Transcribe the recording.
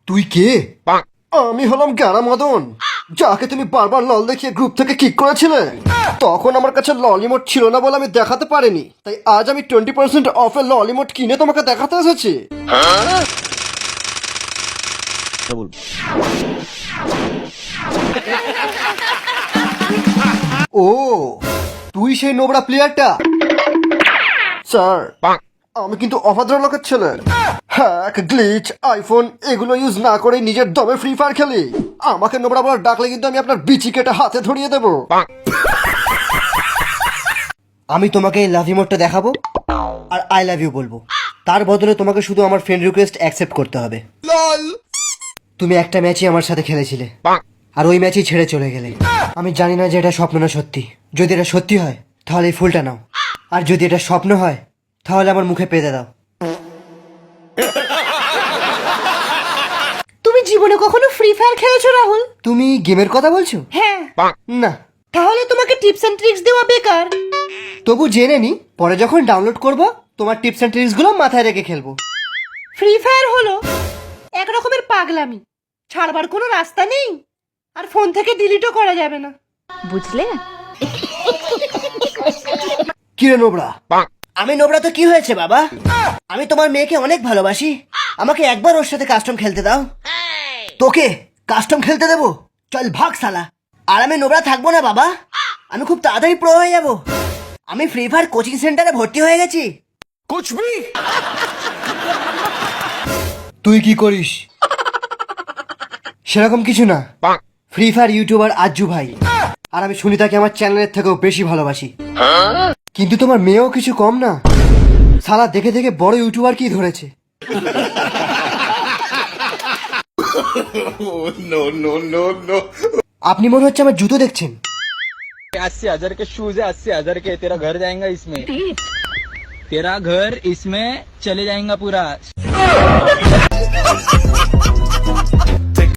তুই কে? আমি হলাম গ্যারা মদন, যাকে তুমি বারবার লল দেখিয়ে গ্রুপ থেকে কিক করেছিলে। তখন আমার কাছে ললিমোট ছিল না বলে আমি দেখাতে পারিনি, তাই আজ আমি 20% অফে ললিমোট কিনে তোমাকে দেখাতে এসেছি। ও, তুই সেই নোবরা প্লেয়ারটা? স্যার, আমি কিন্তু অভদ্র লোকের ছেলে। হ্যাক, গ্লিচ, আইফোন এগুলো ইউজ না করে নিজের দমে ফ্রি ফায়ার খেলি। আমাকে নোবরা বলার ডাকলে কিন্তু আমি আপনার বিচি কেটে হাতে ধরিয়ে দেব। আমি তোমাকে এই লাভ ইমোটটা দেখাবো আর আই লাভ ইউ বলবো। তার বদলে তোমাকে শুধু আমার ফ্রেন্ড রিকোয়েস্ট অ্যাকসেপ্ট করতে হবে। তুমি একটা ম্যাচই আমার সাথে খেলেছিলে আর ওই ম্যাচই ছেড়ে চলে গেলে। আমি জানি না যে এটা স্বপ্ন না সত্যি। যদি এটা সত্যি হয় তাহলে এই ফুলটা নাও, আর যদি এটা স্বপ্ন হয় তাহলে আমার মুখে পেতে দাও। তুমি জীবনে কখনো ফ্রি ফায়ার খেলেছো রাহুল? তুমি গেমের কথা বলছো? হ্যাঁ। না। তাহলে তোমাকে টিপস এন্ড ট্রিক্স দেওয়া বেকার। তবু জেনে নি, পরে যখন ডাউনলোড করব তোমার টিপস এন্ড ট্রিক্স গুলো মাথায় রেখে খেলবো। ফ্রি ফায়ার হলো এক রকমের পাগলামি, ছাড়বার কোনো রাস্তা নেই, আর ফোন থেকে ডিলিটও করা যাবে না, বুঝলে? কিরে নোবরা? আমি নোবরা তো কি হয়েছে বাবা? আমি তোমার মেয়েকে অনেক ভালোবাসি, আমাকে একবার ওর সাথে কাস্টম খেলতে দাও। তোকে কাস্টম খেলতে দেবো? চল ভাগ শালা। আর আমি নোবরা থাকবো না বাবা, আমি খুব তাড়াতাড়ি প্রো হয়ে যাব। আমি ফ্রি ফায়ার কোচিং সেন্টারে ভর্তি হয়ে গেছি। তুই কি করিস? সেরকম কিছু না। ফ্রি ফায়ার ইউটিউবার আজ্জু ভাই, আর আমি শুনি তাকে আমার চ্যানেলের থেকেও বেশি ভালোবাসি। কিন্তু তোমার মেয়েও কিছু কম না, শালা দেখে দেখে বড় ইউটিউবার কি ধরেছে। আপনি মনে হচ্ছে আমার জুতো দেখছেন। 80,000 के शूज है, 80,000 के। तेरा घर जाएगा इसमें, तेरा घर इसमें चले जाएगा पूरा।